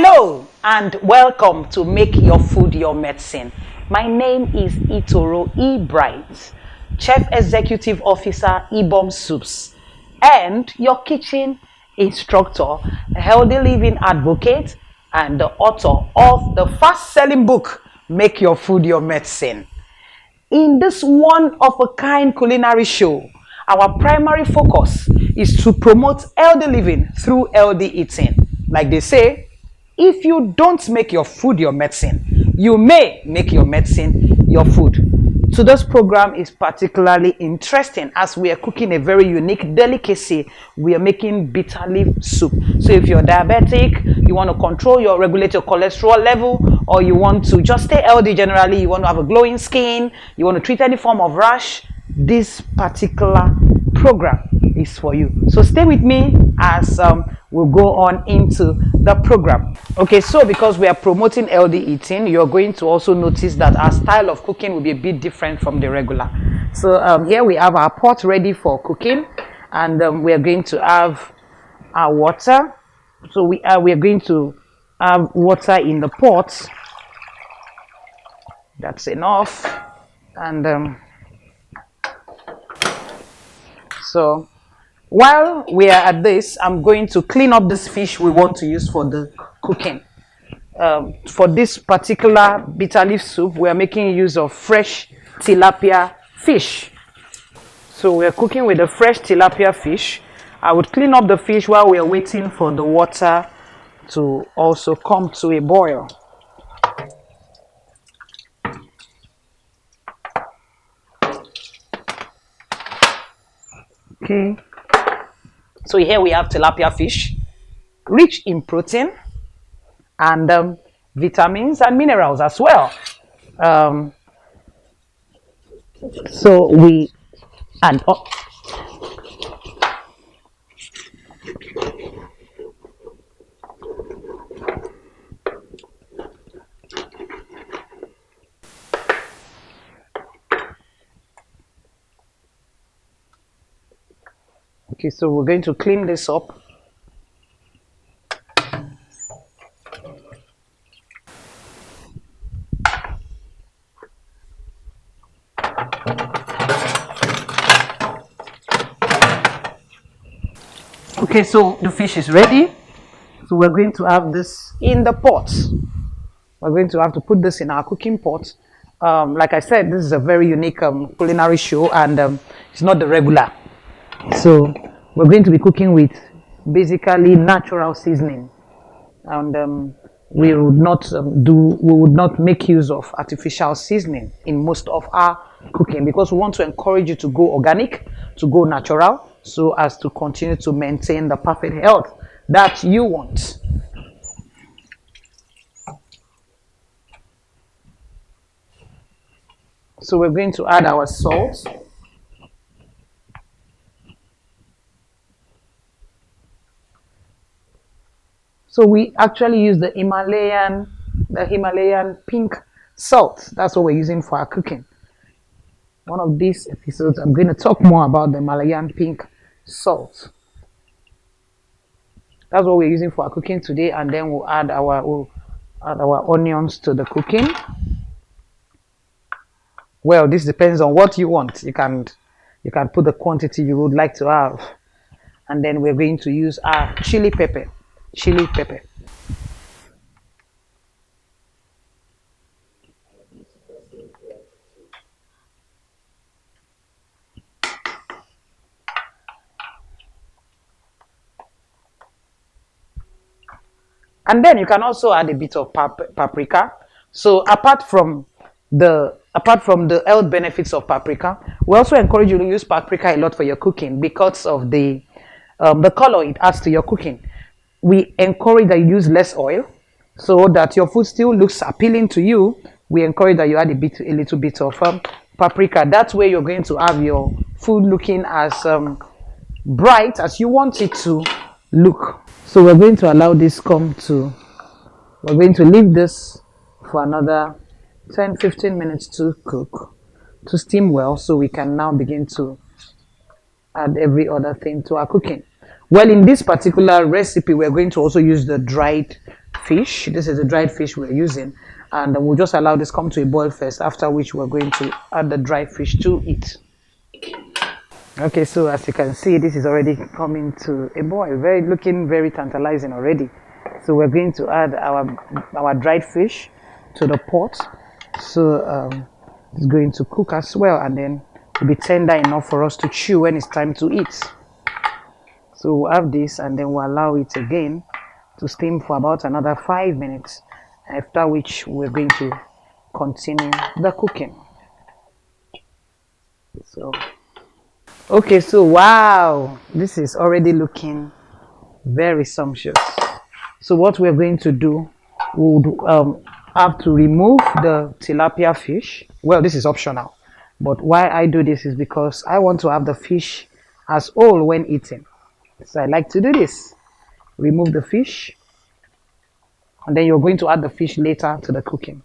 Hello and welcome to Make Your Food Your Medicine. My name is Itoro E. Bright, Chief Executive Officer Ibom Soups, and your kitchen instructor, a healthy living advocate, and the author of the fast-selling book, Make Your Food Your Medicine. In this one-of-a-kind culinary show, our primary focus is to promote healthy living through healthy eating. Like they say, if you don't make your food your medicine, you may make your medicine your food. Today's program is particularly interesting as we are cooking a very unique delicacy. We are making bitter leaf soup. So if you're diabetic, you want to control your regulate your cholesterol level, or you want to just stay healthy generally, you want to have a glowing skin, you want to treat any form of rash, this particular program is for you. So stay with me as we'll go on into the program. Okay, so because we are promoting healthy eating, you're going to also notice that our style of cooking will be a bit different from the regular. So here we have our pot ready for cooking, and we are going to have our water. So we are going to have water in the pot. That's enough. And so while we are at this, I'm going to clean up this fish we want to use for the cooking. For this particular bitter leaf soup, we are making use of fresh tilapia fish. So we are cooking with the fresh tilapia fish. I would clean up the fish while we are waiting for the water to also come to a boil. Okay. So here we have tilapia fish, rich in protein and vitamins and minerals as well. So we add up. Okay, so we're going to clean this up. Okay, so the fish is ready. So we're going to have this in the pot. We're going to have to put this in our cooking pot. Like I said, this is a very unique culinary show, and it's not the regular. So we're going to be cooking with basically natural seasoning, and we would not make use of artificial seasoning in most of our cooking, because we want to encourage you to go organic, to go natural, so as to continue to maintain the perfect health that you want. So we're going to add our salt. So we actually use the Himalayan pink salt. That's what we're using for our cooking. One of these episodes, I'm going to talk more about the Himalayan pink salt. That's what we're using for our cooking today, and then we'll add our onions to the cooking. Well, this depends on what you want. You can put the quantity you would like to have, and then we're going to use our chili pepper. And then you can also add a bit of paprika. So apart from the health benefits of paprika, we also encourage you to use paprika a lot for your cooking because of the color it adds to your cooking. We encourage that you use less oil so that your food still looks appealing to you. We encourage that you add a little bit of paprika. That way you're going to have your food looking as bright as you want it to look. So we're going to allow this we're going to leave this for another 10-15 minutes to cook, to steam well, so we can now begin to add every other thing to our cooking. Well, in this particular recipe, we're going to also use the dried fish. This is the dried fish we're using, and we'll just allow this come to a boil first, after which we're going to add the dried fish to it. Okay, so as you can see, this is already coming to a boil, looking very tantalizing already. So we're going to add our dried fish to the pot. So it's going to cook as well, and then it'll be tender enough for us to chew when it's time to eat. So we'll have this, and then we'll allow it again to steam for about another 5 minutes, after which we're going to continue the cooking. So okay, so wow, this is already looking very sumptuous. So what we're going to do, we'll have to remove the tilapia fish. Well, this is optional, but why I do this is because I want to have the fish as whole when eating. So I like to do this. Remove the fish, and then you're going to add the fish later to the cooking.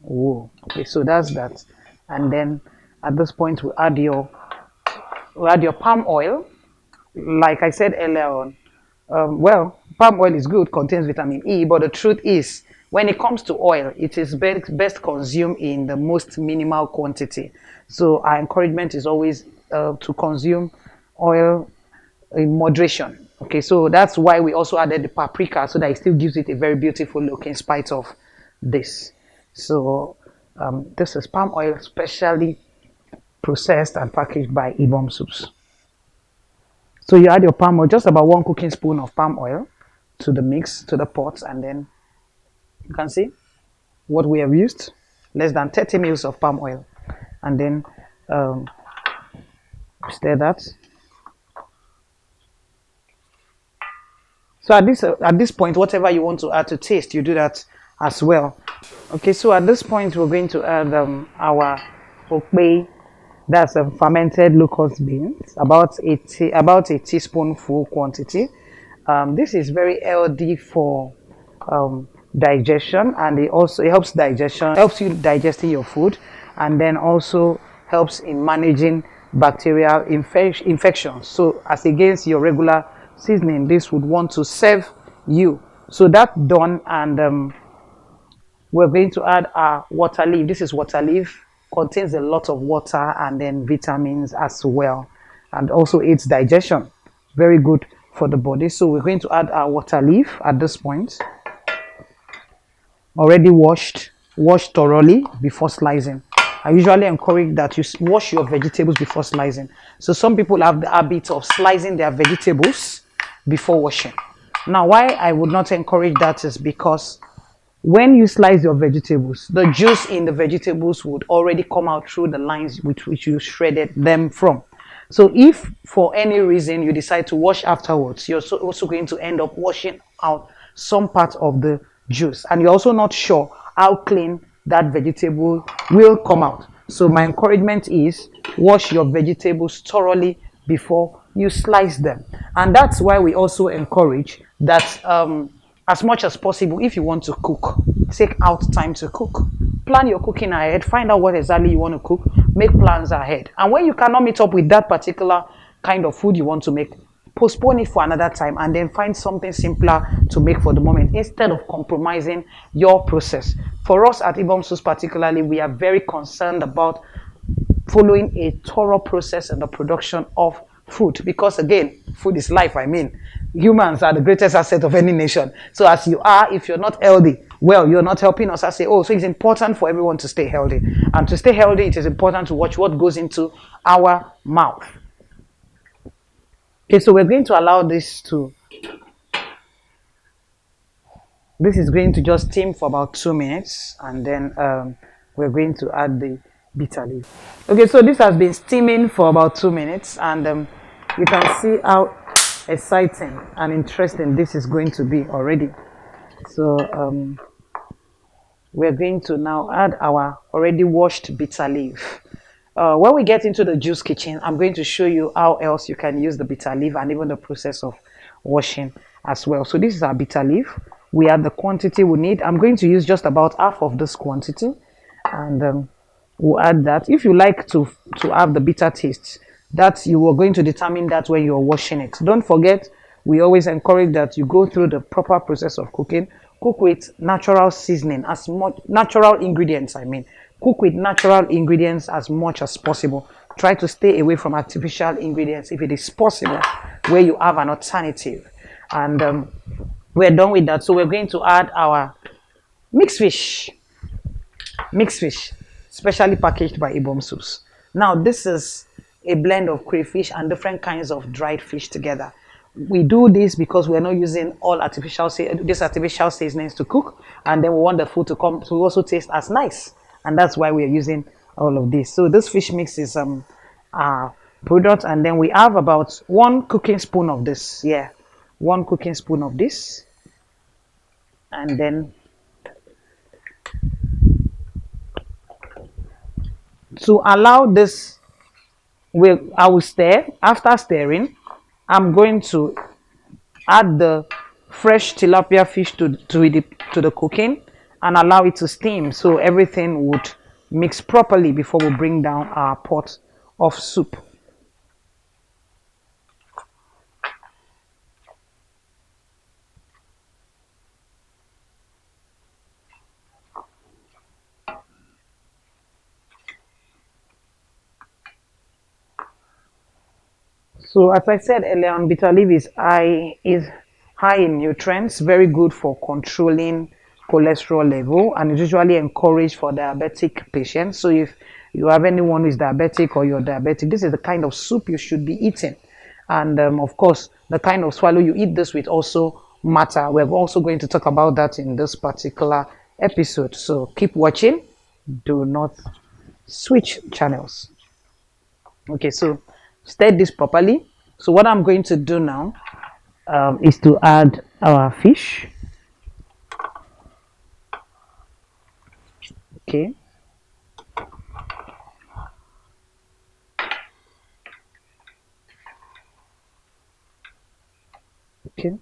Whoa. Okay, so that's that. And then at this point we add your palm oil. Like I said earlier on, well, palm oil is good, contains vitamin E, but the truth is, when it comes to oil, it is best consumed in the most minimal quantity. So our encouragement is always to consume oil in moderation. Okay, so that's why we also added the paprika, so that it still gives it a very beautiful look in spite of this. So this is palm oil, specially processed and packaged by Ibom Soups. So you add your palm oil, just about 1 cooking spoon of palm oil to the mix, to the pot, and then you can see what we have used, less than 30 mils of palm oil, and then stir that. So at this point, whatever you want to add to taste, you do that as well. Okay, so at this point we're going to add our okpei, that's fermented locust beans, about a teaspoonful quantity. This is very healthy for digestion, and it helps digestion, helps you digesting your food, and then also helps in managing bacterial infections. So as against your regular seasoning, this would want to serve you. So that's done, and we're going to add our water leaf. This is water leaf, contains a lot of water and then vitamins as well, and also aids digestion, very good for the body. So we're going to add our water leaf at this point, already washed thoroughly before slicing. I usually encourage that you wash your vegetables before slicing. So some people have the habit of slicing their vegetables before washing. Now, why I would not encourage that is because when you slice your vegetables, the juice in the vegetables would already come out through the lines which you shredded them from. So if for any reason you decide to wash afterwards, you're also going to end up washing out some part of the juice, and you're also not sure how clean that vegetable will come out. So my encouragement is wash your vegetables thoroughly before you slice them. And that's why we also encourage that as much as possible, if you want to cook, take out time to cook. Plan your cooking ahead. Find out what exactly you want to cook. Make plans ahead. And when you cannot meet up with that particular kind of food you want to make, postpone it for another time, and then find something simpler to make for the moment instead of compromising your process. For us at Ibom Soups particularly, we are very concerned about following a thorough process in the production of food, because again, food is life. I mean, humans are the greatest asset of any nation. So as you are, if you're not healthy, well, you're not helping us. I say, oh, so it's important for everyone to stay healthy. And to stay healthy, it is important to watch what goes into our mouth. Okay, so we're going to allow this is going to just steam for about 2 minutes, and then we're going to add the bitter leaf. Okay, so this has been steaming for about 2 minutes, and you can see how exciting and interesting this is going to be already. So we're going to now add our already washed bitter leaf. When we get into the juice kitchen, I'm going to show you how else you can use the bitter leaf, and even the process of washing as well. So this is our bitter leaf. We have the quantity we need. I'm going to use just about half of this quantity, and we'll add that. If you like to have the bitter taste, That you are going to determine that when you're washing it. Don't forget, we always encourage that you go through the proper process of cooking. Cook with natural seasoning, as much natural ingredients, I mean. Cook with natural ingredients as much as possible. Try to stay away from artificial ingredients if it is possible, where you have an alternative. And we're done with that. So we're going to add our mixed fish. Mixed fish, specially packaged by Ibom Soups. Now, this is a blend of crayfish and different kinds of dried fish together. We do this because we're not using all these artificial seasonings to cook, and then we want the food to come to also taste as nice, and that's why we're using all of this. So this fish mix is product, and then we have about 1 cooking spoon of this. Yeah, 1 cooking spoon of this, and then to allow this, I will stir. After stirring, I'm going to add the fresh tilapia fish to the cooking and allow it to steam so everything would mix properly before we bring down our pot of soup. So as I said earlier on, bitter leaf is high in nutrients, very good for controlling cholesterol level, and is usually encouraged for diabetic patients. So if you have anyone who is diabetic or you're diabetic, this is the kind of soup you should be eating. And of course, the kind of swallow you eat this with also matter. We're also going to talk about that in this particular episode. So keep watching. Do not switch channels. Okay, so stir this properly. So what I'm going to do now is to add our fish. Okay. Okay.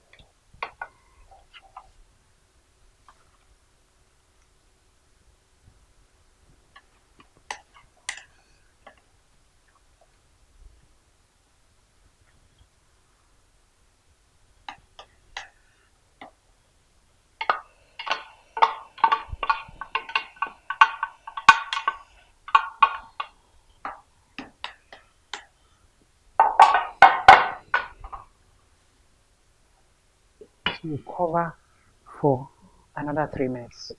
So we'll cover for another 3 minutes.